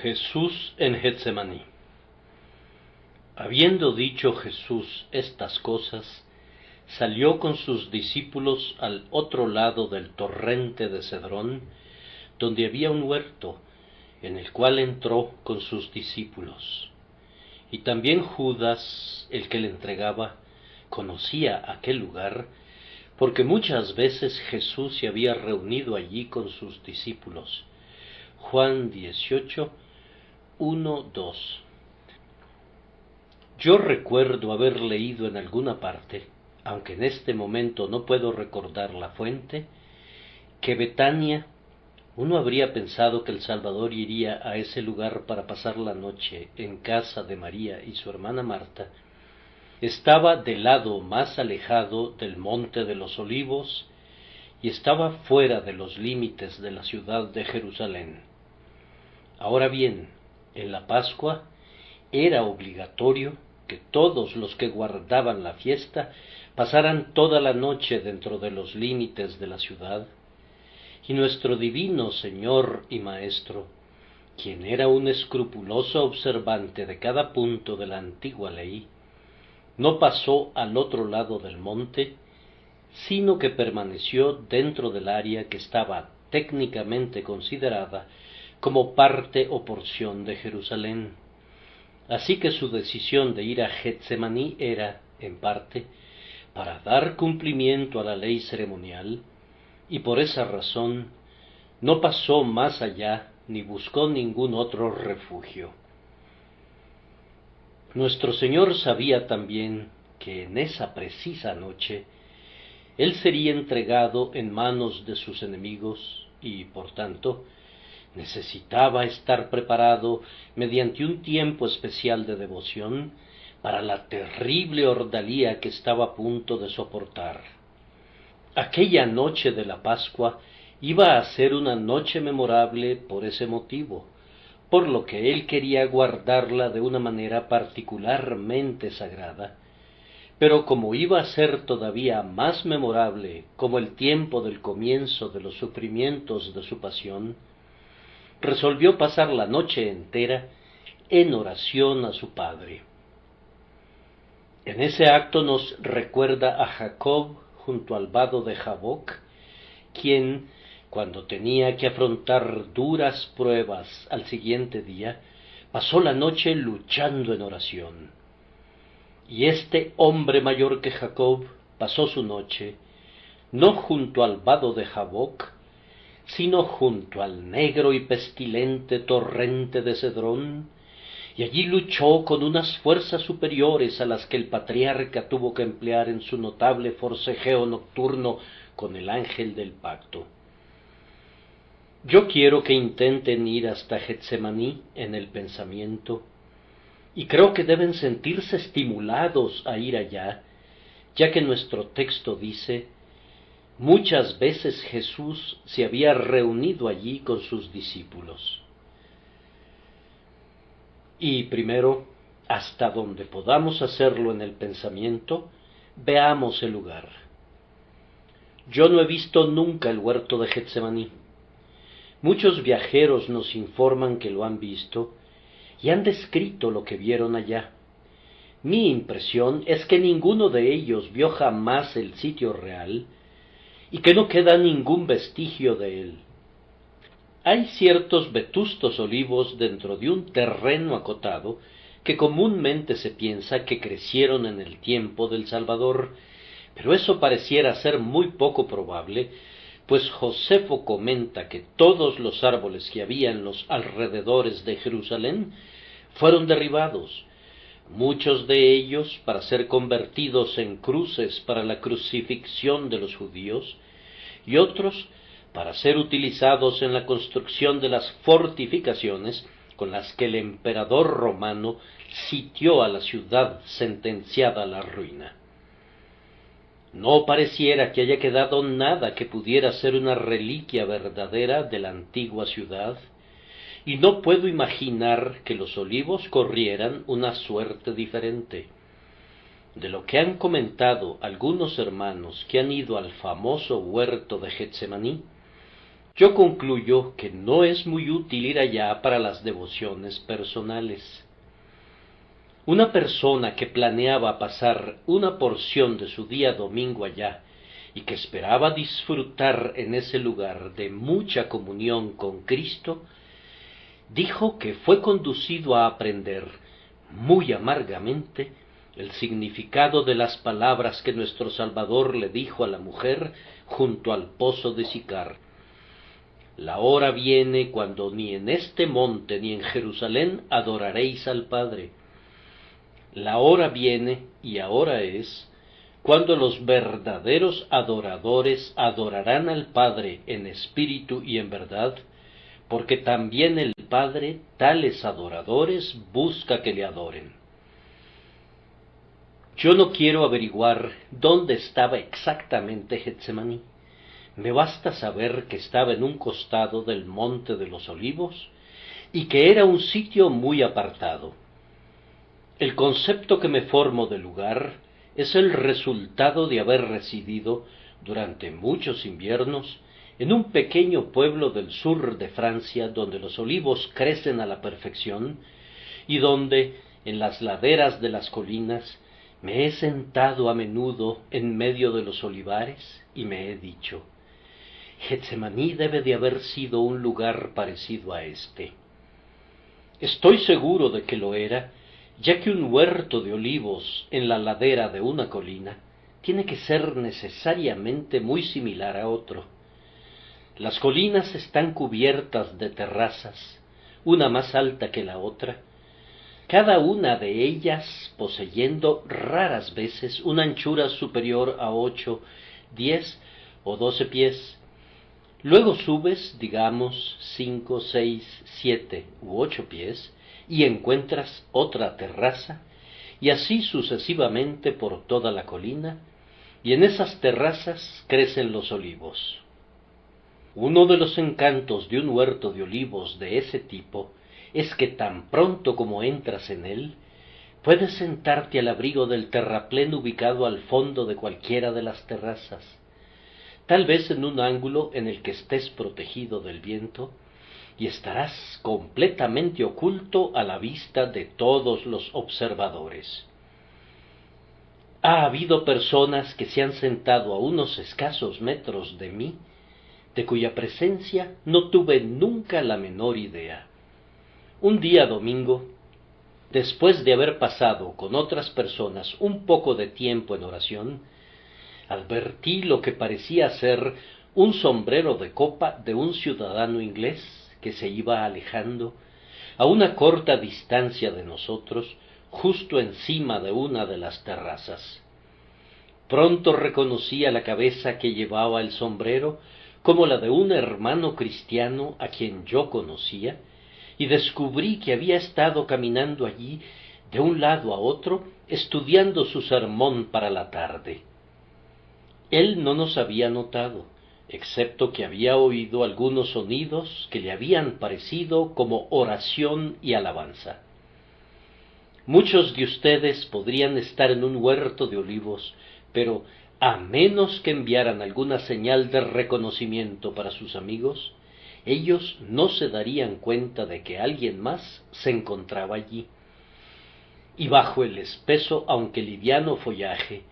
Jesús en Getsemaní. Habiendo dicho Jesús estas cosas, salió con sus discípulos al otro lado del torrente de Cedrón, donde había un huerto, en el cual entró con sus discípulos. Y también Judas, el que le entregaba, conocía aquel lugar, porque muchas veces Jesús se había reunido allí con sus discípulos. Juan 18, 1, 2. Yo recuerdo haber leído en alguna parte, aunque en este momento no puedo recordar la fuente, que Betania, uno habría pensado que el Salvador iría a ese lugar para pasar la noche en casa de María y su hermana Marta, estaba del lado más alejado del Monte de los Olivos y estaba fuera de los límites de la ciudad de Jerusalén. Ahora bien, en la Pascua era obligatorio que todos los que guardaban la fiesta pasaran toda la noche dentro de los límites de la ciudad, y nuestro divino Señor y Maestro, quien era un escrupuloso observante de cada punto de la antigua ley, no pasó al otro lado del monte, sino que permaneció dentro del área que estaba técnicamente considerada como parte o porción de Jerusalén. Así que su decisión de ir a Getsemaní era, en parte, para dar cumplimiento a la ley ceremonial, y por esa razón no pasó más allá ni buscó ningún otro refugio. Nuestro Señor sabía también que en esa precisa noche Él sería entregado en manos de sus enemigos y, por tanto, necesitaba estar preparado mediante un tiempo especial de devoción para la terrible ordalía que estaba a punto de soportar. Aquella noche de la Pascua iba a ser una noche memorable por ese motivo, por lo que él quería guardarla de una manera particularmente sagrada, pero como iba a ser todavía más memorable como el tiempo del comienzo de los sufrimientos de su pasión, resolvió pasar la noche entera en oración a su Padre. En ese acto nos recuerda a Jacob junto al vado de Jaboc, quien, cuando tenía que afrontar duras pruebas al siguiente día, pasó la noche luchando en oración. Y este hombre mayor que Jacob pasó su noche, no junto al vado de Jaboc, sino junto al negro y pestilente torrente de Cedrón, y allí luchó con unas fuerzas superiores a las que el patriarca tuvo que emplear en su notable forcejeo nocturno con el ángel del pacto. Yo quiero que intenten ir hasta Getsemaní en el pensamiento, y creo que deben sentirse estimulados a ir allá, ya que nuestro texto dice: muchas veces Jesús se había reunido allí con sus discípulos. Y primero, hasta donde podamos hacerlo en el pensamiento, veamos el lugar. Yo no he visto nunca el huerto de Getsemaní. Muchos viajeros nos informan que lo han visto y han descrito lo que vieron allá. Mi impresión es que ninguno de ellos vio jamás el sitio real y que no queda ningún vestigio de él. Hay ciertos vetustos olivos dentro de un terreno acotado que comúnmente se piensa que crecieron en el tiempo del Salvador, pero eso pareciera ser muy poco probable, pues Josefo comenta que todos los árboles que había en los alrededores de Jerusalén fueron derribados, muchos de ellos para ser convertidos en cruces para la crucifixión de los judíos, y otros para ser utilizados en la construcción de las fortificaciones con las que el emperador romano sitió a la ciudad sentenciada a la ruina. No pareciera que haya quedado nada que pudiera ser una reliquia verdadera de la antigua ciudad, y no puedo imaginar que los olivos corrieran una suerte diferente. De lo que han comentado algunos hermanos que han ido al famoso huerto de Getsemaní, Yo concluyo que no es muy útil ir allá para las devociones personales. Una persona que planeaba pasar una porción de su día domingo allá y que esperaba disfrutar en ese lugar de mucha comunión con Cristo, dijo que fue conducido a aprender muy amargamente el significado de las palabras que nuestro Salvador le dijo a la mujer junto al pozo de Sicar. La hora viene cuando ni en este monte ni en Jerusalén adoraréis al Padre. La hora viene, y ahora es, cuando los verdaderos adoradores adorarán al Padre en espíritu y en verdad, porque también el Padre tales adoradores busca que le adoren. Yo no quiero averiguar dónde estaba exactamente Getsemaní. Me basta saber que estaba en un costado del Monte de los Olivos y que era un sitio muy apartado. El concepto que me formo del lugar es el resultado de haber residido durante muchos inviernos en un pequeño pueblo del sur de Francia donde los olivos crecen a la perfección y donde, en las laderas de las colinas, me he sentado a menudo en medio de los olivares y me he dicho: Getsemaní debe de haber sido un lugar parecido a este. Estoy seguro de que lo era, ya que un huerto de olivos en la ladera de una colina tiene que ser necesariamente muy similar a otro. Las colinas están cubiertas de terrazas, una más alta que la otra, cada una de ellas poseyendo raras veces una anchura superior a 8, 10 o 12 pies. Luego subes, digamos, 5, 6, 7 u 8 pies, y encuentras otra terraza, y así sucesivamente por toda la colina, y en esas terrazas crecen los olivos. Uno de los encantos de un huerto de olivos de ese tipo es que tan pronto como entras en él, puedes sentarte al abrigo del terraplén ubicado al fondo de cualquiera de las terrazas, tal vez en un ángulo en el que estés protegido del viento, y estarás completamente oculto a la vista de todos los observadores. Ha habido personas que se han sentado a unos escasos metros de mí, de cuya presencia no tuve nunca la menor idea. Un día domingo, después de haber pasado con otras personas un poco de tiempo en oración, advertí lo que parecía ser un sombrero de copa de un ciudadano inglés que se iba alejando a una corta distancia de nosotros, justo encima de una de las terrazas. Pronto reconocí a la cabeza que llevaba el sombrero como la de un hermano cristiano a quien yo conocía, y descubrí que había estado caminando allí de un lado a otro, estudiando su sermón para la tarde. Él no nos había notado, excepto que había oído algunos sonidos que le habían parecido como oración y alabanza. Muchos de ustedes podrían estar en un huerto de olivos, pero a menos que enviaran alguna señal de reconocimiento para sus amigos, ellos no se darían cuenta de que alguien más se encontraba allí. Y bajo el espeso, aunque liviano follaje,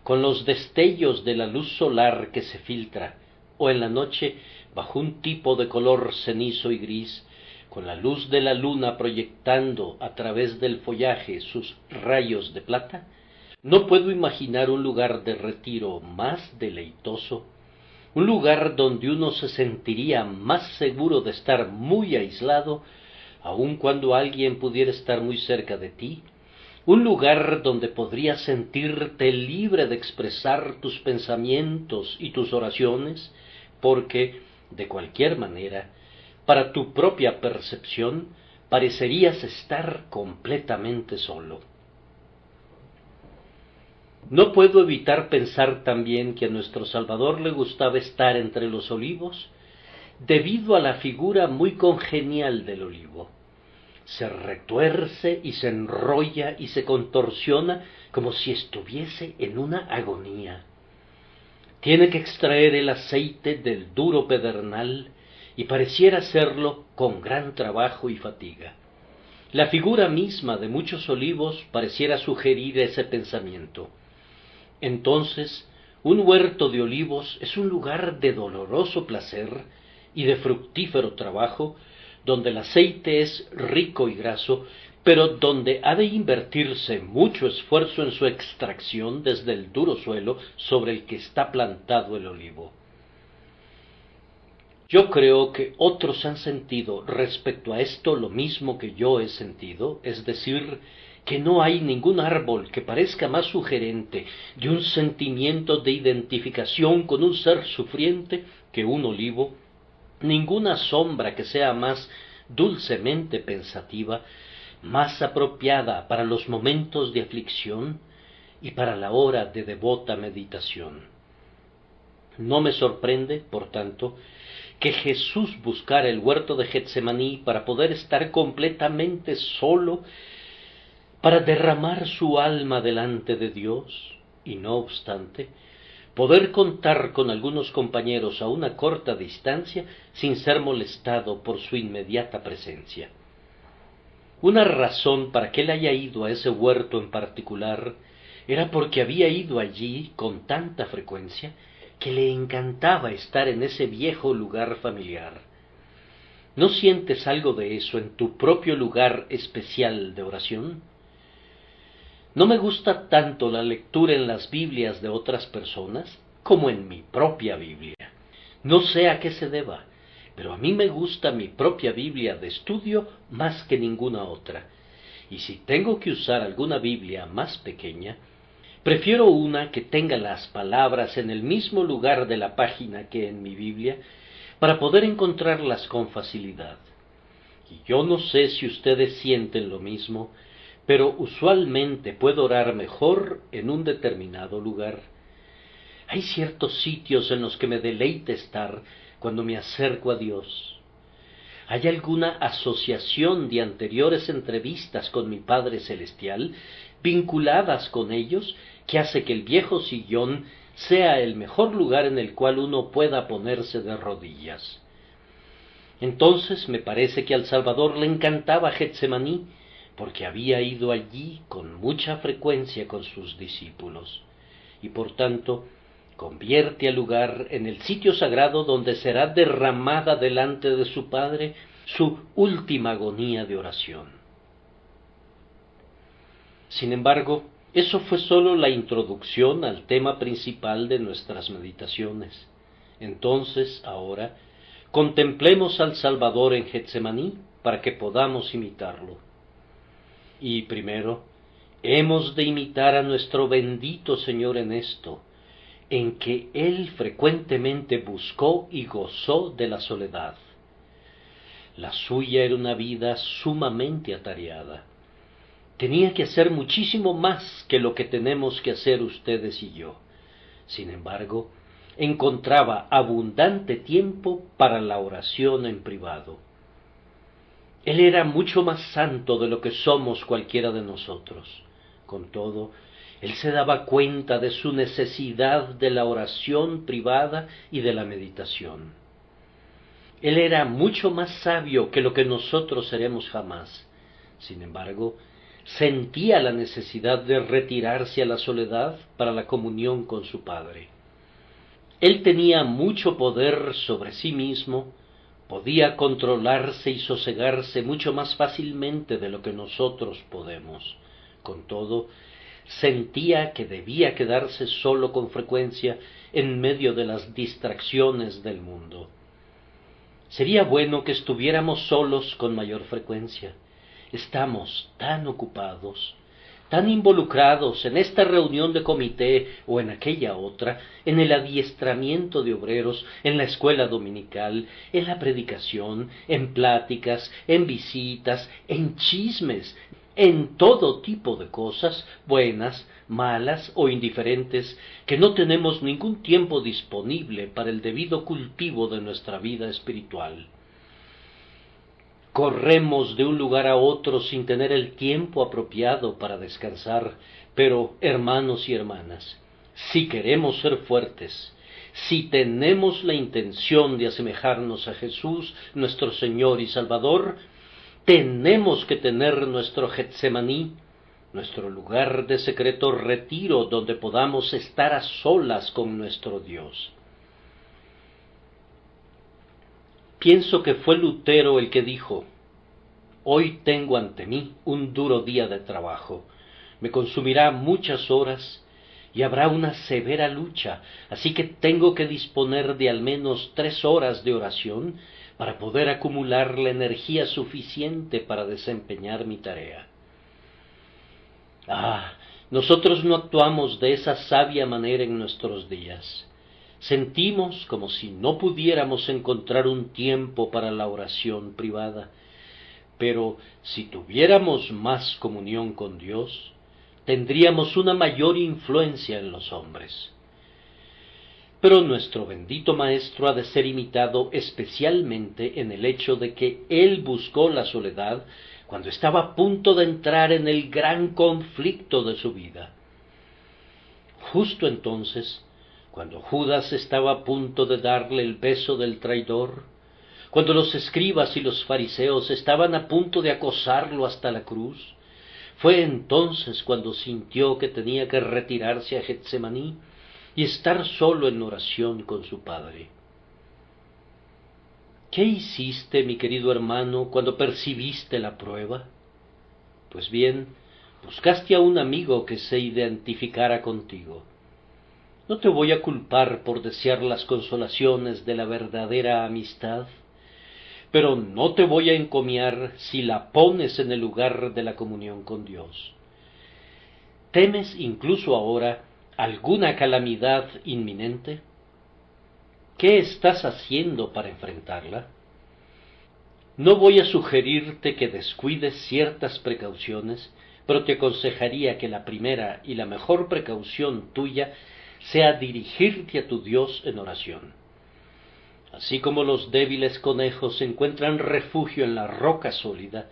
con los destellos de la luz solar que se filtra, o en la noche, bajo un tipo de color cenizo y gris, con la luz de la luna proyectando a través del follaje sus rayos de plata, no puedo imaginar un lugar de retiro más deleitoso, un lugar donde uno se sentiría más seguro de estar muy aislado, aun cuando alguien pudiera estar muy cerca de ti, un lugar donde podrías sentirte libre de expresar tus pensamientos y tus oraciones, porque, de cualquier manera, para tu propia percepción, parecerías estar completamente solo. No puedo evitar pensar también que a nuestro Salvador le gustaba estar entre los olivos, debido a la figura muy congenial del olivo. Se retuerce y se enrolla y se contorsiona como si estuviese en una agonía. Tiene que extraer el aceite del duro pedernal y pareciera hacerlo con gran trabajo y fatiga. La figura misma de muchos olivos pareciera sugerir ese pensamiento. Entonces, un huerto de olivos es un lugar de doloroso placer y de fructífero trabajo, donde el aceite es rico y graso, pero donde ha de invertirse mucho esfuerzo en su extracción desde el duro suelo sobre el que está plantado el olivo. Yo creo que otros han sentido respecto a esto lo mismo que yo he sentido, es decir, que no hay ningún árbol que parezca más sugerente de un sentimiento de identificación con un ser sufriente que un olivo, ninguna sombra que sea más dulcemente pensativa, más apropiada para los momentos de aflicción y para la hora de devota meditación. No me sorprende, por tanto, que Jesús buscara el huerto de Getsemaní para poder estar completamente solo, para derramar su alma delante de Dios, y no obstante, poder contar con algunos compañeros a una corta distancia sin ser molestado por su inmediata presencia. Una razón para que él haya ido a ese huerto en particular era porque había ido allí con tanta frecuencia que le encantaba estar en ese viejo lugar familiar. ¿No sientes algo de eso en tu propio lugar especial de oración? No me gusta tanto la lectura en las Biblias de otras personas como en mi propia Biblia. No sé a qué se deba, pero a mí me gusta mi propia Biblia de estudio más que ninguna otra. Y si tengo que usar alguna Biblia más pequeña, prefiero una que tenga las palabras en el mismo lugar de la página que en mi Biblia, para poder encontrarlas con facilidad. Y yo no sé si ustedes sienten lo mismo, pero usualmente puedo orar mejor en un determinado lugar. Hay ciertos sitios en los que me deleita estar cuando me acerco a Dios. ¿Hay alguna asociación de anteriores entrevistas con mi Padre Celestial vinculadas con ellos que hace que el viejo sillón sea el mejor lugar en el cual uno pueda ponerse de rodillas? Entonces me parece que al Salvador le encantaba Getsemaní, porque había ido allí con mucha frecuencia con sus discípulos, y por tanto convierte al lugar en el sitio sagrado donde será derramada delante de su Padre su última agonía de oración. Sin embargo, eso fue sólo la introducción al tema principal de nuestras meditaciones. Entonces, ahora, contemplemos al Salvador en Getsemaní para que podamos imitarlo. Y primero, hemos de imitar a nuestro bendito Señor en esto, en que Él frecuentemente buscó y gozó de la soledad. La suya era una vida sumamente atareada. Tenía que hacer muchísimo más que lo que tenemos que hacer ustedes y yo. Sin embargo, encontraba abundante tiempo para la oración en privado. Él era mucho más santo de lo que somos cualquiera de nosotros. Con todo, él se daba cuenta de su necesidad de la oración privada y de la meditación. Él era mucho más sabio que lo que nosotros seremos jamás. Sin embargo, sentía la necesidad de retirarse a la soledad para la comunión con su Padre. Él tenía mucho poder sobre sí mismo, podía controlarse y sosegarse mucho más fácilmente de lo que nosotros podemos. Con todo, sentía que debía quedarse solo con frecuencia en medio de las distracciones del mundo. Sería bueno que estuviéramos solos con mayor frecuencia. Estamos tan ocupados, tan involucrados en esta reunión de comité o en aquella otra, en el adiestramiento de obreros, en la escuela dominical, en la predicación, en pláticas, en visitas, en chismes, en todo tipo de cosas, buenas, malas o indiferentes, que no tenemos ningún tiempo disponible para el debido cultivo de nuestra vida espiritual. Corremos de un lugar a otro sin tener el tiempo apropiado para descansar, pero, hermanos y hermanas, si queremos ser fuertes, si tenemos la intención de asemejarnos a Jesús, nuestro Señor y Salvador, tenemos que tener nuestro Getsemaní, nuestro lugar de secreto retiro donde podamos estar a solas con nuestro Dios. Pienso que fue Lutero el que dijo: hoy tengo ante mí un duro día de trabajo, me consumirá muchas horas y habrá una severa lucha, así que tengo que disponer de al menos 3 horas de oración para poder acumular la energía suficiente para desempeñar mi tarea. Nosotros no actuamos de esa sabia manera en nuestros días. Sentimos como si no pudiéramos encontrar un tiempo para la oración privada, pero si tuviéramos más comunión con Dios, tendríamos una mayor influencia en los hombres. Pero nuestro bendito Maestro ha de ser imitado especialmente en el hecho de que Él buscó la soledad cuando estaba a punto de entrar en el gran conflicto de su vida. Justo entonces, cuando Judas estaba a punto de darle el beso del traidor, cuando los escribas y los fariseos estaban a punto de acosarlo hasta la cruz, fue entonces cuando sintió que tenía que retirarse a Getsemaní y estar solo en oración con su Padre. ¿Qué hiciste, mi querido hermano, cuando percibiste la prueba? Pues bien, buscaste a un amigo que se identificara contigo. No te voy a culpar por desear las consolaciones de la verdadera amistad, pero no te voy a encomiar si la pones en el lugar de la comunión con Dios. ¿Temes incluso ahora alguna calamidad inminente? ¿Qué estás haciendo para enfrentarla? No voy a sugerirte que descuides ciertas precauciones, pero te aconsejaría que la primera y la mejor precaución tuya sea dirigirte a tu Dios en oración. Así como los débiles conejos encuentran refugio en la roca sólida,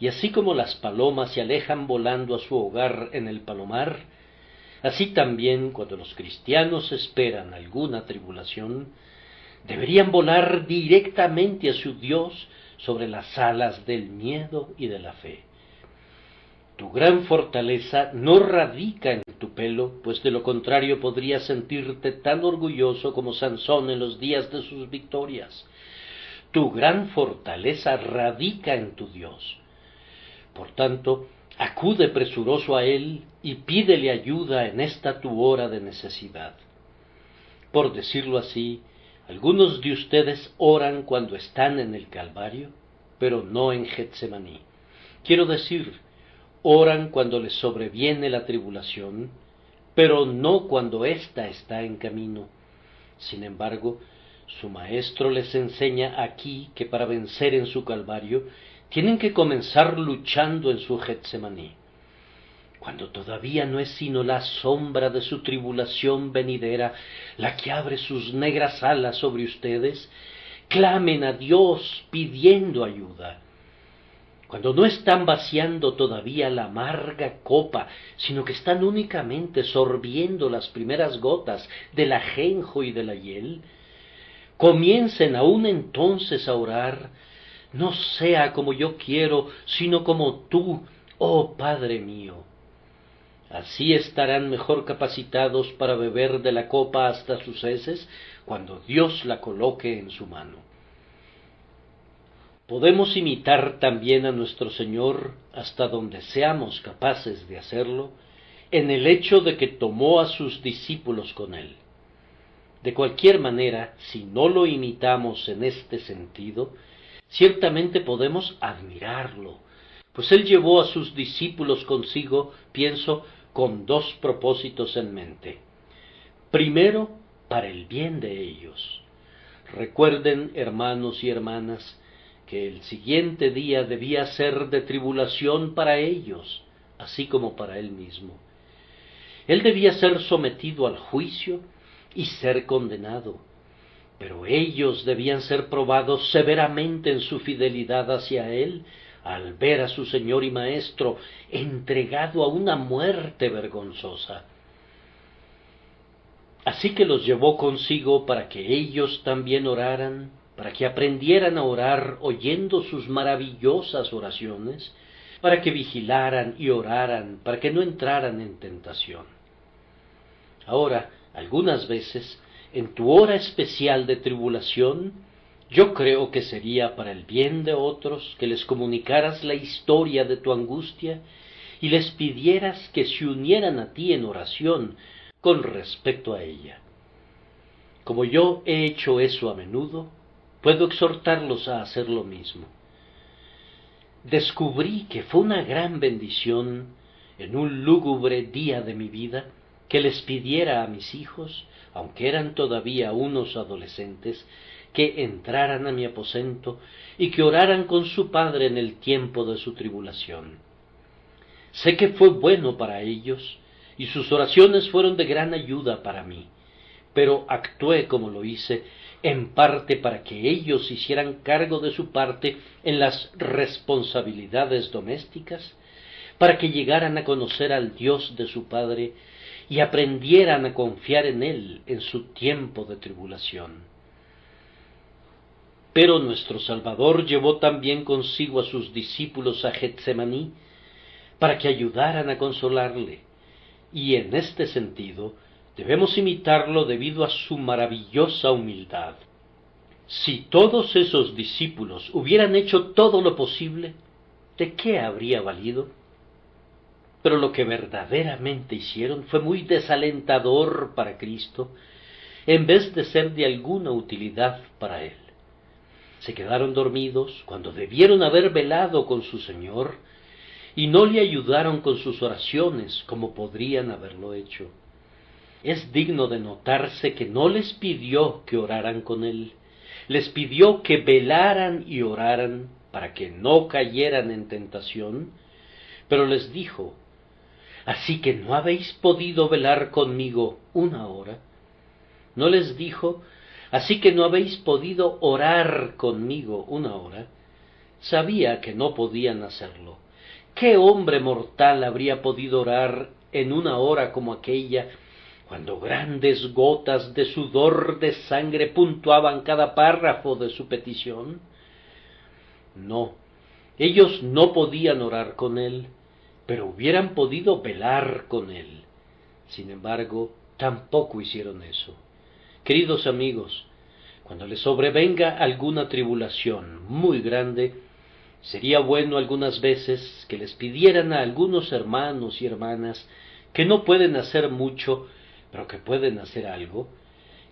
y así como las palomas se alejan volando a su hogar en el palomar, así también cuando los cristianos esperan alguna tribulación, deberían volar directamente a su Dios sobre las alas del miedo y de la fe. Tu gran fortaleza no radica en tu pelo, pues de lo contrario podrías sentirte tan orgulloso como Sansón en los días de sus victorias. Tu gran fortaleza radica en tu Dios. Por tanto, acude presuroso a Él y pídele ayuda en esta tu hora de necesidad. Por decirlo así, algunos de ustedes oran cuando están en el Calvario, pero no en Getsemaní. Quiero decir, oran cuando les sobreviene la tribulación, pero no cuando ésta está en camino. Sin embargo, su Maestro les enseña aquí que para vencer en su Calvario tienen que comenzar luchando en su Getsemaní. Cuando todavía no es sino la sombra de su tribulación venidera la que abre sus negras alas sobre ustedes, clamen a Dios pidiendo ayuda. Cuando no están vaciando todavía la amarga copa, sino que están únicamente sorbiendo las primeras gotas del ajenjo y de la hiel, comiencen aún entonces a orar: no sea como yo quiero, sino como tú, oh Padre mío. Así estarán mejor capacitados para beber de la copa hasta sus heces, cuando Dios la coloque en su mano. Podemos imitar también a nuestro Señor, hasta donde seamos capaces de hacerlo, en el hecho de que tomó a sus discípulos con Él. De cualquier manera, si no lo imitamos en este sentido, ciertamente podemos admirarlo, pues Él llevó a sus discípulos consigo, pienso, con 2 propósitos en mente. Primero, para el bien de ellos. Recuerden, hermanos y hermanas, que el siguiente día debía ser de tribulación para ellos, así como para Él mismo. Él debía ser sometido al juicio y ser condenado, pero ellos debían ser probados severamente en su fidelidad hacia Él, al ver a su Señor y Maestro entregado a una muerte vergonzosa. Así que los llevó consigo para que ellos también oraran, para que aprendieran a orar oyendo sus maravillosas oraciones, para que vigilaran y oraran, para que no entraran en tentación. Ahora, algunas veces, en tu hora especial de tribulación, yo creo que sería para el bien de otros que les comunicaras la historia de tu angustia y les pidieras que se unieran a ti en oración con respecto a ella. Como yo he hecho eso a menudo, puedo exhortarlos a hacer lo mismo. Descubrí que fue una gran bendición en un lúgubre día de mi vida que les pidiera a mis hijos, aunque eran todavía unos adolescentes, que entraran a mi aposento y que oraran con su padre en el tiempo de su tribulación. Sé que fue bueno para ellos, y sus oraciones fueron de gran ayuda para mí, pero actué como lo hice, en parte para que ellos hicieran cargo de su parte en las responsabilidades domésticas, para que llegaran a conocer al Dios de su Padre y aprendieran a confiar en Él en su tiempo de tribulación. Pero nuestro Salvador llevó también consigo a sus discípulos a Getsemaní para que ayudaran a consolarle, y en este sentido debemos imitarlo debido a su maravillosa humildad. Si todos esos discípulos hubieran hecho todo lo posible, ¿de qué habría valido? Pero lo que verdaderamente hicieron fue muy desalentador para Cristo, en vez de ser de alguna utilidad para Él. Se quedaron dormidos cuando debieron haber velado con su Señor, y no le ayudaron con sus oraciones como podrían haberlo hecho. Es digno de notarse que no les pidió que oraran con Él, les pidió que velaran y oraran para que no cayeran en tentación, pero les dijo: «Así que no habéis podido velar conmigo una hora». No les dijo: «Así que no habéis podido orar conmigo una hora». Sabía que no podían hacerlo. ¿Qué hombre mortal habría podido orar en una hora como aquella, cuando grandes gotas de sudor de sangre puntuaban cada párrafo de su petición? No, ellos no podían orar con Él, pero hubieran podido velar con Él. Sin embargo, tampoco hicieron eso. Queridos amigos, cuando les sobrevenga alguna tribulación muy grande, sería bueno algunas veces que les pidieran a algunos hermanos y hermanas que no pueden hacer mucho, pero que pueden hacer algo,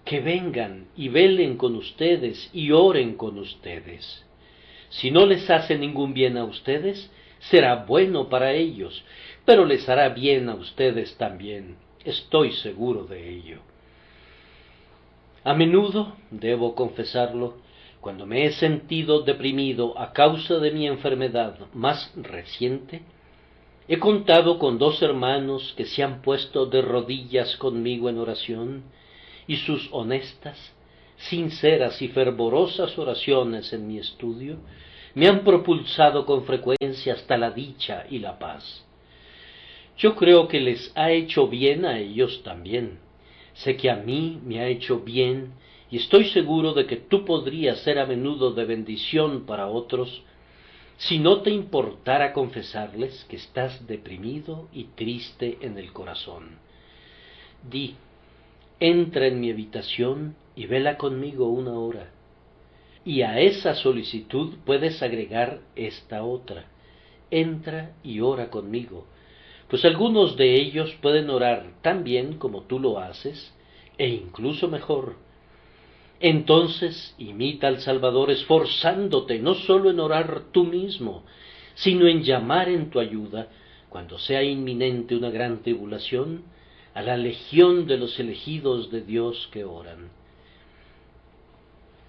que vengan y velen con ustedes y oren con ustedes. Si no les hace ningún bien a ustedes, será bueno para ellos, pero les hará bien a ustedes también, estoy seguro de ello. A menudo, debo confesarlo, cuando me he sentido deprimido a causa de mi enfermedad más reciente, he contado con dos hermanos que se han puesto de rodillas conmigo en oración, y sus honestas, sinceras y fervorosas oraciones en mi estudio me han propulsado con frecuencia hasta la dicha y la paz. Yo creo que les ha hecho bien a ellos también. Sé que a mí me ha hecho bien, y estoy seguro de que tú podrías ser a menudo de bendición para otros, si no te importara confesarles que estás deprimido y triste en el corazón. Di: entra en mi habitación y vela conmigo una hora. Y a esa solicitud puedes agregar esta otra: entra y ora conmigo, pues algunos de ellos pueden orar tan bien como tú lo haces, e incluso mejor. Entonces imita al Salvador esforzándote no solo en orar tú mismo, sino en llamar en tu ayuda, cuando sea inminente una gran tribulación, a la legión de los elegidos de Dios que oran.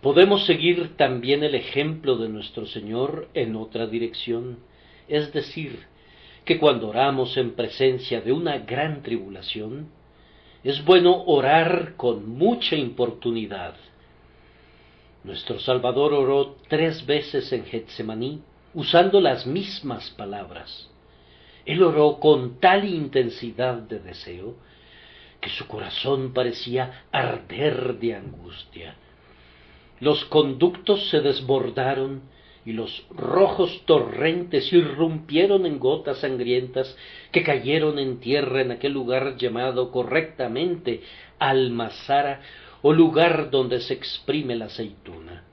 Podemos seguir también el ejemplo de nuestro Señor en otra dirección, es decir, que cuando oramos en presencia de una gran tribulación, es bueno orar con mucha importunidad. Nuestro Salvador oró 3 veces en Getsemaní, usando las mismas palabras. Él oró con tal intensidad de deseo que su corazón parecía arder de angustia. Los conductos se desbordaron y los rojos torrentes irrumpieron en gotas sangrientas que cayeron en tierra en aquel lugar llamado correctamente Almazara, o lugar donde se exprime la aceituna.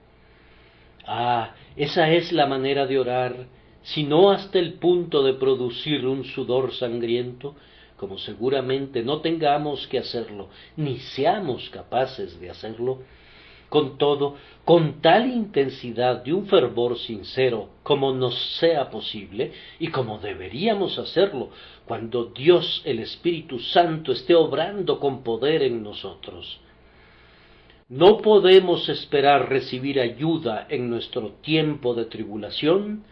Ah, esa es la manera de orar, si no hasta el punto de producir un sudor sangriento, como seguramente no tengamos que hacerlo, ni seamos capaces de hacerlo, con todo, con tal intensidad de un fervor sincero como nos sea posible y como deberíamos hacerlo cuando Dios el Espíritu Santo esté obrando con poder en nosotros. No podemos esperar recibir ayuda en nuestro tiempo de tribulación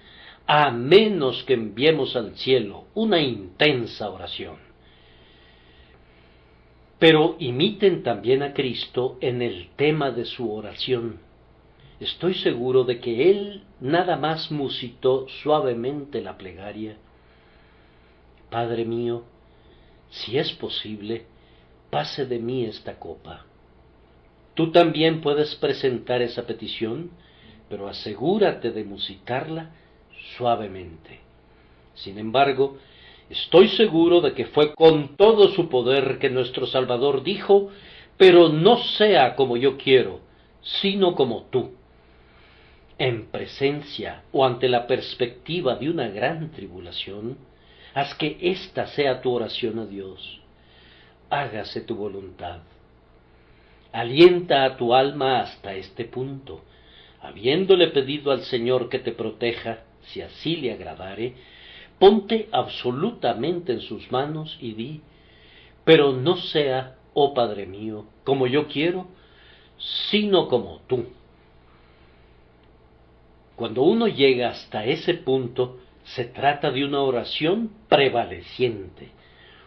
a menos que enviemos al cielo una intensa oración. Pero imiten también a Cristo en el tema de su oración. Estoy seguro de que Él nada más musitó suavemente la plegaria: Padre mío, si es posible, pase de mí esta copa. Tú también puedes presentar esa petición, pero asegúrate de musitarla suavemente. Sin embargo, estoy seguro de que fue con todo su poder que nuestro Salvador dijo: pero no sea como yo quiero, sino como tú. En presencia o ante la perspectiva de una gran tribulación, haz que ésta sea tu oración a Dios. Hágase tu voluntad. Alienta a tu alma hasta este punto, habiéndole pedido al Señor que te proteja, si así le agradare. Ponte absolutamente en sus manos y di: pero no sea, oh Padre mío, como yo quiero, sino como tú. Cuando uno llega hasta ese punto, se trata de una oración prevaleciente.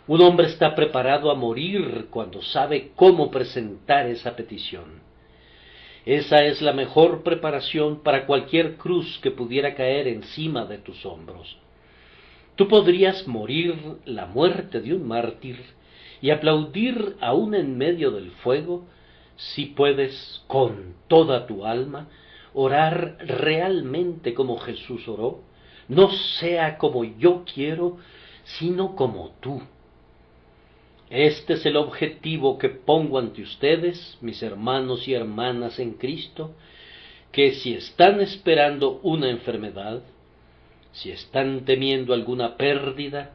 Un hombre está preparado a morir cuando sabe cómo presentar esa petición. Esa es la mejor preparación para cualquier cruz que pudiera caer encima de tus hombros. Tú podrías morir la muerte de un mártir y aplaudir aún en medio del fuego, si puedes con toda tu alma orar realmente como Jesús oró: no sea como yo quiero, sino como tú. Este es el objetivo que pongo ante ustedes, mis hermanos y hermanas en Cristo, que si están esperando una enfermedad, si están temiendo alguna pérdida,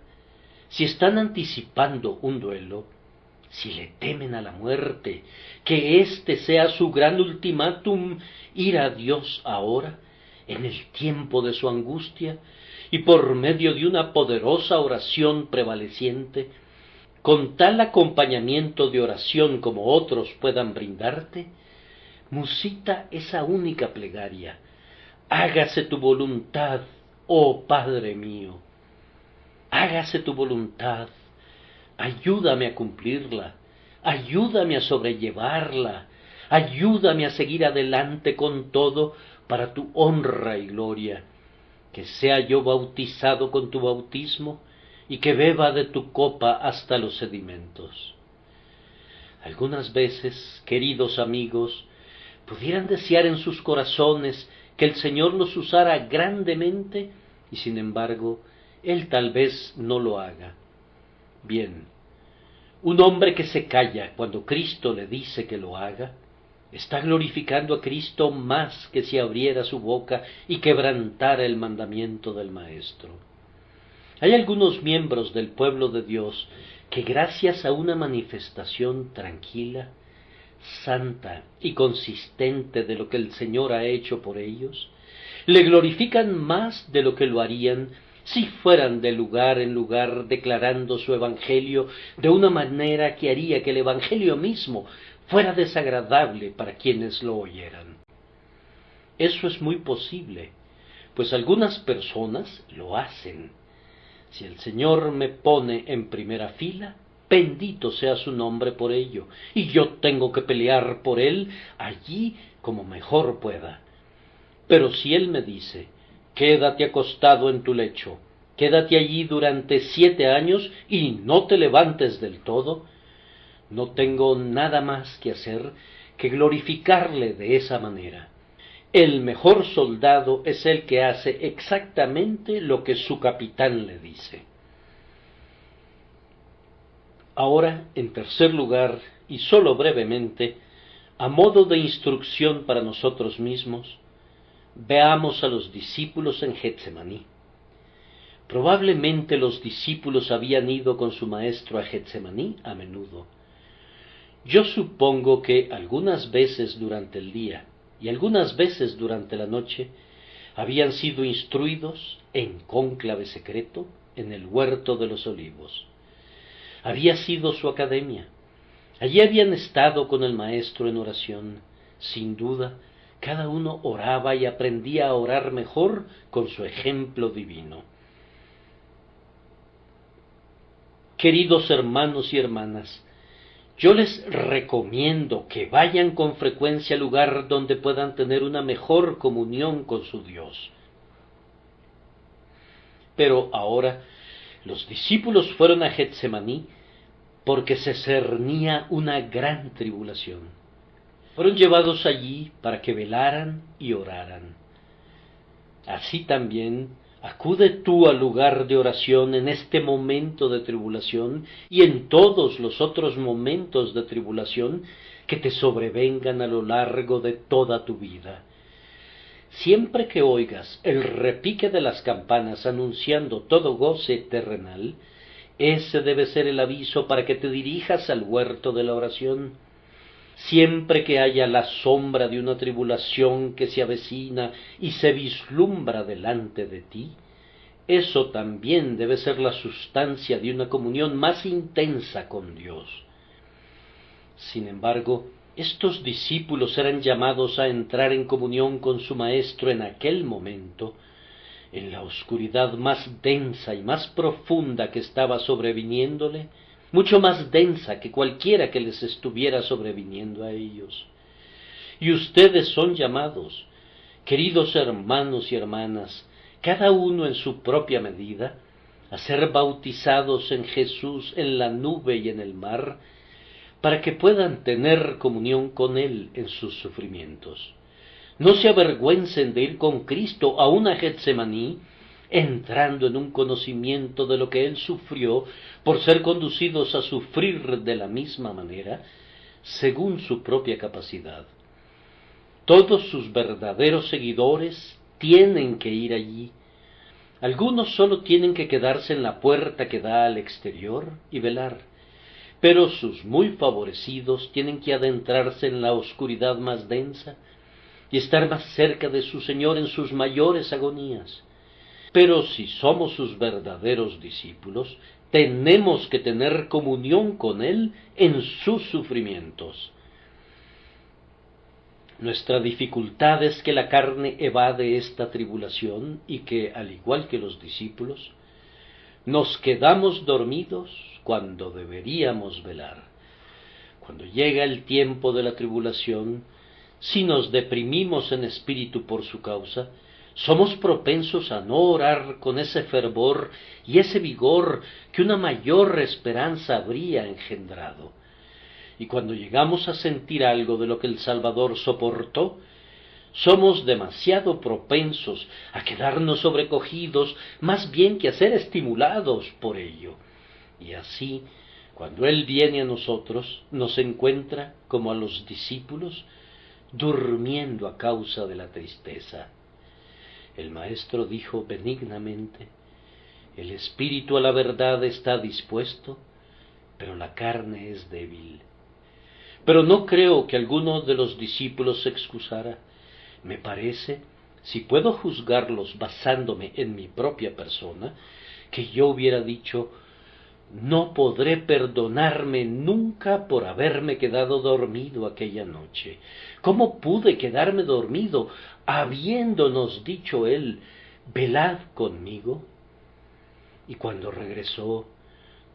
si están anticipando un duelo, si le temen a la muerte, que este sea su gran ultimátum: ir a Dios ahora, en el tiempo de su angustia, y por medio de una poderosa oración prevaleciente, con tal acompañamiento de oración como otros puedan brindarte, musita esa única plegaria: hágase tu voluntad, oh Padre mío. Hágase tu voluntad, ayúdame a cumplirla, ayúdame a sobrellevarla, ayúdame a seguir adelante con todo para tu honra y gloria, que sea yo bautizado con tu bautismo y que beba de tu copa hasta los sedimentos. Algunas veces, queridos amigos, pudieran desear en sus corazones que el Señor los usara grandemente, y sin embargo, Él tal vez no lo haga. Bien, un hombre que se calla cuando Cristo le dice que lo haga, está glorificando a Cristo más que si abriera su boca y quebrantara el mandamiento del Maestro. Hay algunos miembros del pueblo de Dios que, gracias a una manifestación tranquila, santa y consistente de lo que el Señor ha hecho por ellos, le glorifican más de lo que lo harían si fueran de lugar en lugar declarando su evangelio de una manera que haría que el evangelio mismo fuera desagradable para quienes lo oyeran. Eso es muy posible, pues algunas personas lo hacen. Si el Señor me pone en primera fila, bendito sea su nombre por ello, y yo tengo que pelear por Él allí como mejor pueda. Pero si Él me dice: quédate acostado en tu lecho, quédate allí durante 7 años y no te levantes del todo, No tengo nada más que hacer que glorificarle de esa manera. El mejor soldado es el que hace exactamente lo que su capitán le dice. Ahora, en tercer lugar, y sólo brevemente, a modo de instrucción para nosotros mismos, veamos a los discípulos en Getsemaní. Probablemente los discípulos habían ido con su maestro a Getsemaní a menudo. Yo supongo que algunas veces durante el día y algunas veces durante la noche habían sido instruidos en cónclave secreto en el huerto de los olivos. Había sido su academia. Allí habían estado con el maestro en oración. Sin duda, cada uno oraba y aprendía a orar mejor con su ejemplo divino. Queridos hermanos y hermanas, yo les recomiendo que vayan con frecuencia al lugar donde puedan tener una mejor comunión con su Dios. Pero ahora, los discípulos fueron a Getsemaní porque se cernía una gran tribulación. Fueron llevados allí para que velaran y oraran. Así también, acude tú al lugar de oración en este momento de tribulación y en todos los otros momentos de tribulación que te sobrevengan a lo largo de toda tu vida. Siempre que oigas el repique de las campanas anunciando todo goce terrenal, ese debe ser el aviso para que te dirijas al huerto de la oración. Siempre que haya la sombra de una tribulación que se avecina y se vislumbra delante de ti, eso también debe ser la sustancia de una comunión más intensa con Dios. Sin embargo, estos discípulos eran llamados a entrar en comunión con su Maestro en aquel momento, en la oscuridad más densa y más profunda que estaba sobreviniéndole, mucho más densa que cualquiera que les estuviera sobreviniendo a ellos. Y ustedes son llamados, queridos hermanos y hermanas, cada uno en su propia medida, a ser bautizados en Jesús en la nube y en el mar, para que puedan tener comunión con Él en sus sufrimientos. No se avergüencen de ir con Cristo a una Getsemaní, entrando en un conocimiento de lo que Él sufrió por ser conducidos a sufrir de la misma manera, según su propia capacidad. Todos sus verdaderos seguidores tienen que ir allí. Algunos solo tienen que quedarse en la puerta que da al exterior y velar, pero sus muy favorecidos tienen que adentrarse en la oscuridad más densa y estar más cerca de su Señor en sus mayores agonías. Pero si somos sus verdaderos discípulos, tenemos que tener comunión con Él en sus sufrimientos. Nuestra dificultad es que la carne evade esta tribulación y que, al igual que los discípulos, nos quedamos dormidos cuando deberíamos velar. Cuando llega el tiempo de la tribulación, si nos deprimimos en espíritu por su causa, somos propensos a no orar con ese fervor y ese vigor que una mayor esperanza habría engendrado. Y cuando llegamos a sentir algo de lo que el Salvador soportó, somos demasiado propensos a quedarnos sobrecogidos más bien que a ser estimulados por ello. Y así, cuando Él viene a nosotros, nos encuentra, como a los discípulos, durmiendo a causa de la tristeza. El Maestro dijo benignamente: el espíritu a la verdad está dispuesto, pero la carne es débil. Pero no creo que alguno de los discípulos se excusara. Me parece, si puedo juzgarlos basándome en mi propia persona, que yo hubiera dicho: no podré perdonarme nunca por haberme quedado dormido aquella noche. ¿Cómo pude quedarme dormido, habiéndonos dicho Él: velad conmigo? Y cuando regresó,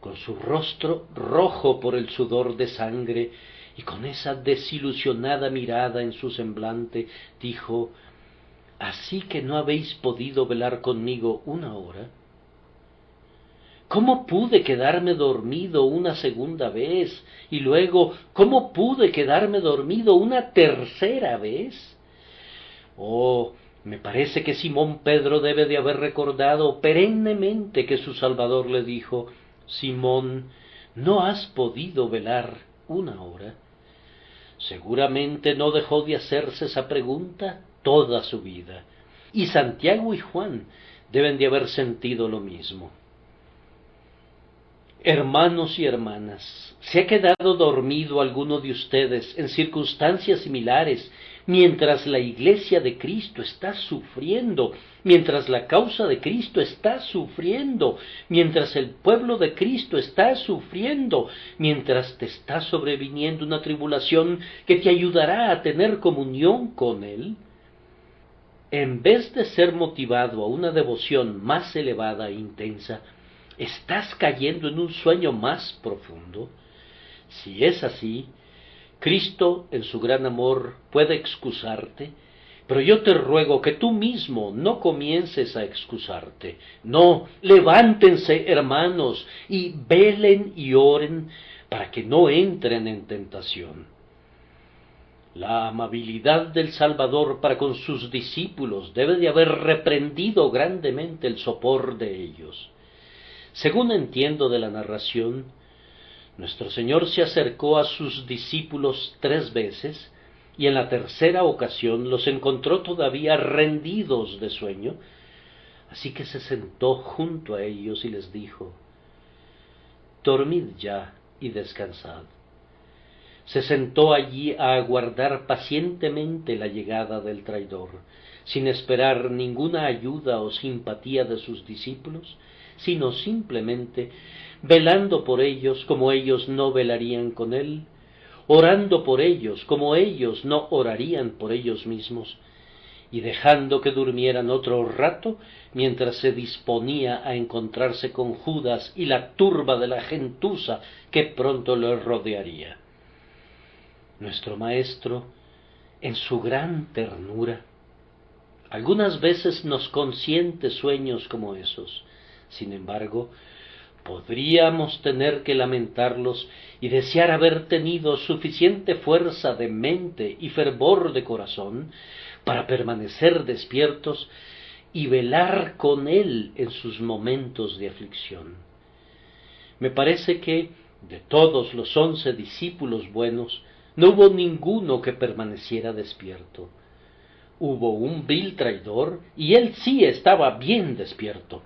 con su rostro rojo por el sudor de sangre y con esa desilusionada mirada en su semblante, dijo: ¿así que no habéis podido velar conmigo una hora? ¿cómo pude quedarme dormido una segunda vez? Y luego, ¿cómo pude quedarme dormido una tercera vez? Oh, me parece que Simón Pedro debe de haber recordado perennemente que su Salvador le dijo: Simón, ¿no has podido velar una hora? Seguramente no dejó de hacerse esa pregunta toda su vida. Y Santiago y Juan deben de haber sentido lo mismo. Hermanos y hermanas, ¿se ha quedado dormido alguno de ustedes en circunstancias similares mientras la Iglesia de Cristo está sufriendo, mientras la causa de Cristo está sufriendo, mientras el pueblo de Cristo está sufriendo, mientras te está sobreviniendo una tribulación que te ayudará a tener comunión con Él? En vez de ser motivado a una devoción más elevada e intensa, ¿estás cayendo en un sueño más profundo? Si es así, Cristo, en su gran amor, puede excusarte, pero yo te ruego que tú mismo no comiences a excusarte. No, levántense, hermanos, y velen y oren para que no entren en tentación. La amabilidad del Salvador para con sus discípulos debe de haber reprendido grandemente el sopor de ellos. Según entiendo de la narración, nuestro Señor se acercó a sus discípulos 3 veces, y en la tercera ocasión los encontró todavía rendidos de sueño, así que se sentó junto a ellos y les dijo: Dormid ya y descansad. Se sentó allí a aguardar pacientemente la llegada del traidor, sin esperar ninguna ayuda o simpatía de sus discípulos, sino simplemente velando por ellos como ellos no velarían con él, orando por ellos como ellos no orarían por ellos mismos, y dejando que durmieran otro rato mientras se disponía a encontrarse con Judas y la turba de la gentuza que pronto le rodearía. Nuestro Maestro, en su gran ternura, algunas veces nos consiente sueños como esos. Sin embargo, podríamos tener que lamentarlos y desear haber tenido suficiente fuerza de mente y fervor de corazón para permanecer despiertos y velar con Él en sus momentos de aflicción. Me parece que, de todos los 11 discípulos buenos, no hubo ninguno que permaneciera despierto. Hubo un vil traidor, y él sí estaba bien despierto.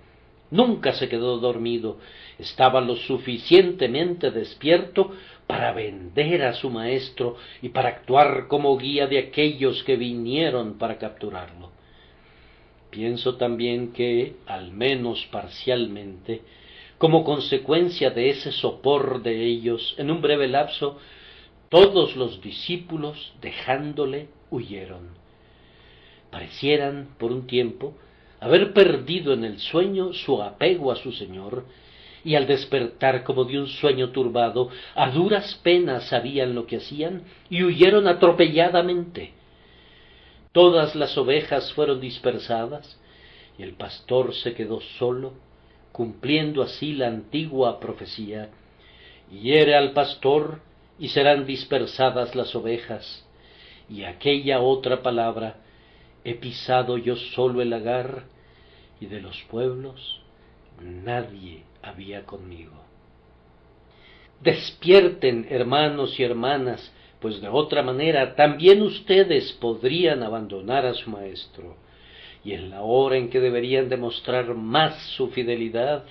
Nunca se quedó dormido, estaba lo suficientemente despierto para vender a su maestro y para actuar como guía de aquellos que vinieron para capturarlo. Pienso también que, al menos parcialmente, como consecuencia de ese sopor de ellos, en un breve lapso, todos los discípulos, dejándole, huyeron. Parecieran, por un tiempo, haber perdido en el sueño su apego a su Señor, y al despertar como de un sueño turbado, a duras penas sabían lo que hacían, y huyeron atropelladamente. Todas las ovejas fueron dispersadas, y el pastor se quedó solo, cumpliendo así la antigua profecía: hiere al pastor, y serán dispersadas las ovejas. Y aquella otra palabra: he pisado yo solo el lagar, y de los pueblos nadie había conmigo. Despierten, hermanos y hermanas, pues de otra manera también ustedes podrían abandonar a su maestro, y en la hora en que deberían demostrar más su fidelidad,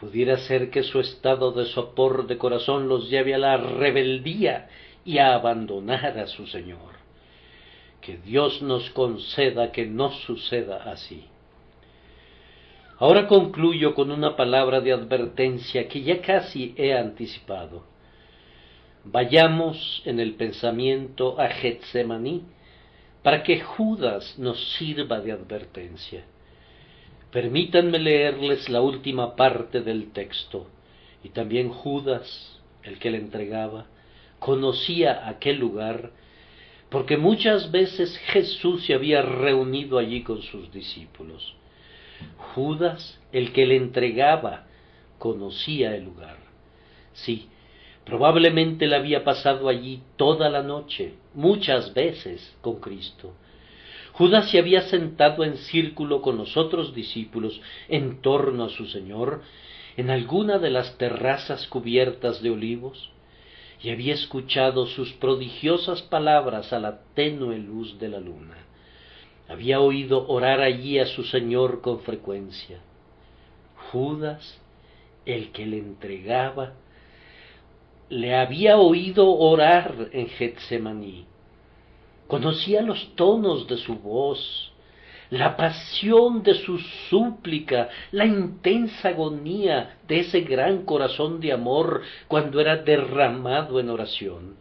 pudiera ser que su estado de sopor de corazón los lleve a la rebeldía y a abandonar a su Señor. Que Dios nos conceda que no suceda así. Ahora concluyo con una palabra de advertencia que ya casi he anticipado. Vayamos en el pensamiento a Getsemaní para que Judas nos sirva de advertencia. Permítanme leerles la última parte del texto, y también Judas, el que le entregaba, conocía aquel lugar, porque muchas veces Jesús se había reunido allí con sus discípulos. Judas, el que le entregaba, conocía el lugar. Sí, probablemente él había pasado allí toda la noche, muchas veces, con Cristo. Judas se había sentado en círculo con los otros discípulos en torno a su Señor en alguna de las terrazas cubiertas de olivos, y había escuchado sus prodigiosas palabras a la tenue luz de la luna. Había oído orar allí a su Señor con frecuencia. Judas, el que le entregaba, le había oído orar en Getsemaní. Conocía los tonos de su voz, la pasión de su súplica, la intensa agonía de ese gran corazón de amor cuando era derramado en oración.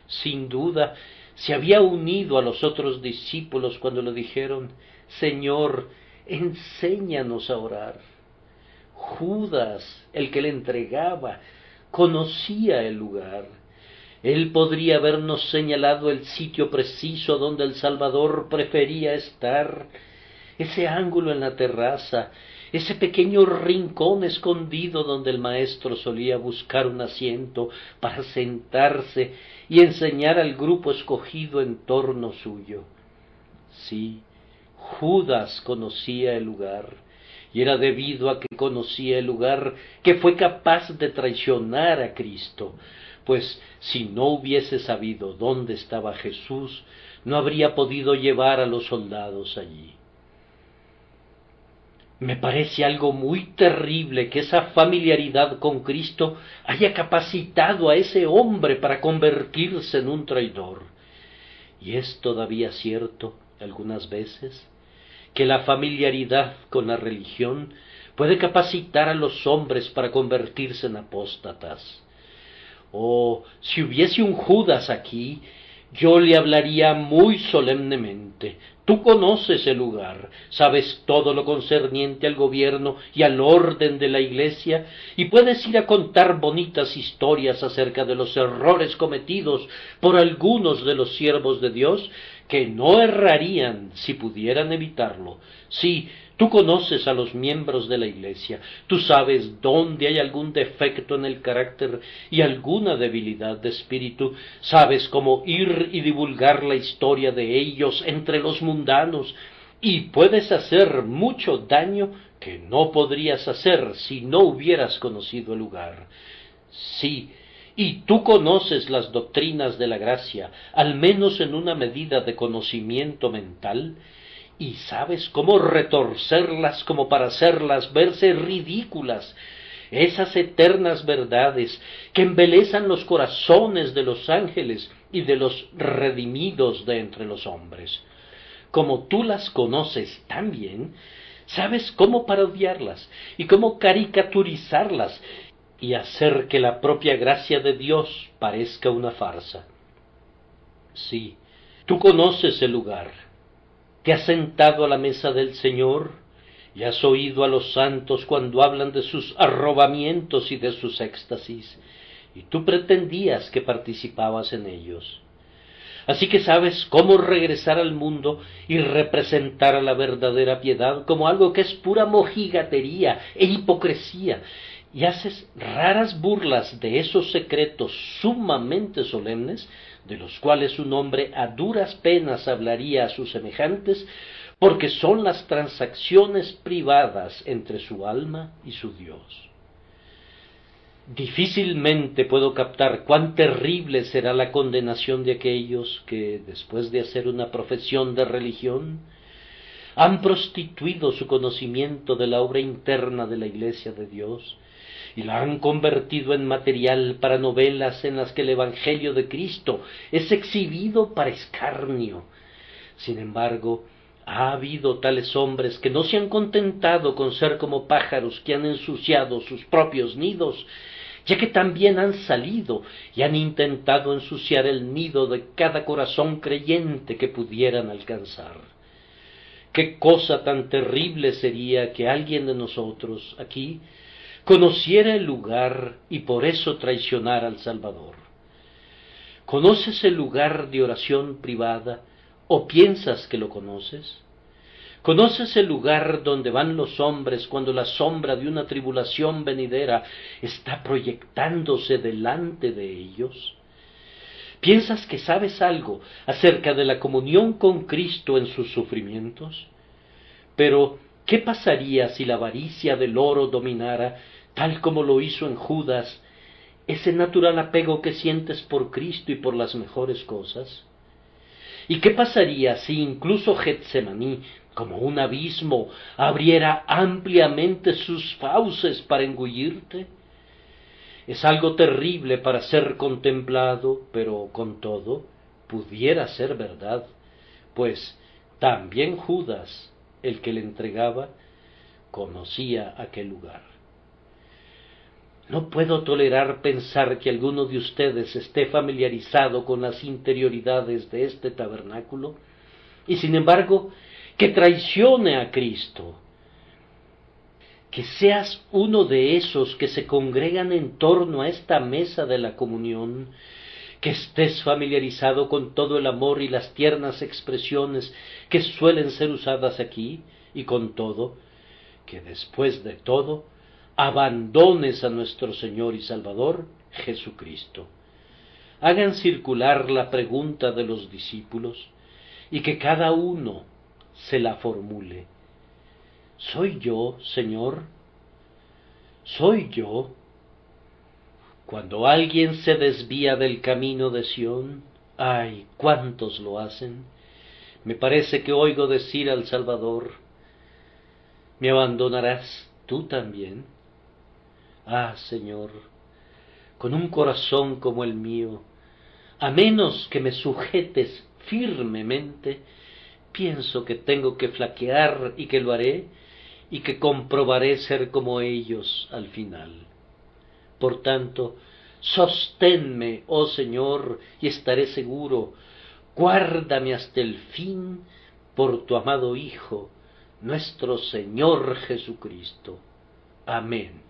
Sin duda, se había unido a los otros discípulos cuando le dijeron: Señor, enséñanos a orar. Judas, el que le entregaba, conocía el lugar. Él podría habernos señalado el sitio preciso donde el Salvador prefería estar, ese ángulo en la terraza, ese pequeño rincón escondido donde el Maestro solía buscar un asiento para sentarse y enseñar al grupo escogido en torno suyo. Sí, Judas conocía el lugar, y era debido a que conocía el lugar que fue capaz de traicionar a Cristo, pues si no hubiese sabido dónde estaba Jesús, no habría podido llevar a los soldados allí. Me parece algo muy terrible que esa familiaridad con Cristo haya capacitado a ese hombre para convertirse en un traidor. Y es todavía cierto, algunas veces, que la familiaridad con la religión puede capacitar a los hombres para convertirse en apóstatas. Oh, si hubiese un Judas aquí, yo le hablaría muy solemnemente. Tú conoces el lugar, sabes todo lo concerniente al gobierno y al orden de la Iglesia, y puedes ir a contar bonitas historias acerca de los errores cometidos por algunos de los siervos de Dios, que no errarían si pudieran evitarlo. Sí, tú conoces a los miembros de la Iglesia, tú sabes dónde hay algún defecto en el carácter y alguna debilidad de espíritu, sabes cómo ir y divulgar la historia de ellos entre los mundanos, y puedes hacer mucho daño que no podrías hacer si no hubieras conocido el lugar. Sí, y tú conoces las doctrinas de la gracia, al menos en una medida de conocimiento mental, y sabes cómo retorcerlas como para hacerlas verse ridículas, esas eternas verdades que embelezan los corazones de los ángeles y de los redimidos de entre los hombres. Como tú las conoces tan bien, sabes cómo parodiarlas y cómo caricaturizarlas y hacer que la propia gracia de Dios parezca una farsa. Sí, tú conoces el lugar, te has sentado a la mesa del Señor y has oído a los santos cuando hablan de sus arrobamientos y de sus éxtasis, y tú pretendías que participabas en ellos. Así que sabes cómo regresar al mundo y representar a la verdadera piedad como algo que es pura mojigatería e hipocresía, y haces raras burlas de esos secretos sumamente solemnes, de los cuales un hombre a duras penas hablaría a sus semejantes, porque son las transacciones privadas entre su alma y su Dios. Difícilmente puedo captar cuán terrible será la condenación de aquellos que, después de hacer una profesión de religión, han prostituido su conocimiento de la obra interna de la Iglesia de Dios, y la han convertido en material para novelas en las que el Evangelio de Cristo es exhibido para escarnio. Sin embargo, ha habido tales hombres que no se han contentado con ser como pájaros que han ensuciado sus propios nidos, ya que también han salido y han intentado ensuciar el nido de cada corazón creyente que pudieran alcanzar. Qué cosa tan terrible sería que alguien de nosotros aquí conociera el lugar y por eso traicionara al Salvador. ¿Conoces el lugar de oración privada o piensas que lo conoces? ¿Conoces el lugar donde van los hombres cuando la sombra de una tribulación venidera está proyectándose delante de ellos? ¿Piensas que sabes algo acerca de la comunión con Cristo en sus sufrimientos? Pero, ¿qué pasaría si la avaricia del oro dominara, tal como lo hizo en Judas, ese natural apego que sientes por Cristo y por las mejores cosas? ¿Y qué pasaría si incluso Getsemaní, como un abismo, abriera ampliamente sus fauces para engullirte? Es algo terrible para ser contemplado, pero con todo pudiera ser verdad, pues también Judas, el que le entregaba, conocía aquel lugar. No puedo tolerar pensar que alguno de ustedes esté familiarizado con las interioridades de este tabernáculo y sin embargo que traicione a Cristo. Que seas uno de esos que se congregan en torno a esta mesa de la comunión, que estés familiarizado con todo el amor y las tiernas expresiones que suelen ser usadas aquí, y con todo, que después de todo, abandones a nuestro Señor y Salvador, Jesucristo. Hagan circular la pregunta de los discípulos, y que cada uno se la formule. ¿Soy yo, Señor? ¿Soy yo? Cuando alguien se desvía del camino de Sión, ¡ay, cuántos lo hacen! Me parece que oigo decir al Salvador, ¿me abandonarás tú también? Ah, Señor, con un corazón como el mío, a menos que me sujetes firmemente, pienso que tengo que flaquear y que lo haré, y que comprobaré ser como ellos al final. Por tanto, sosténme, oh Señor, y estaré seguro, guárdame hasta el fin por tu amado Hijo, nuestro Señor Jesucristo. Amén.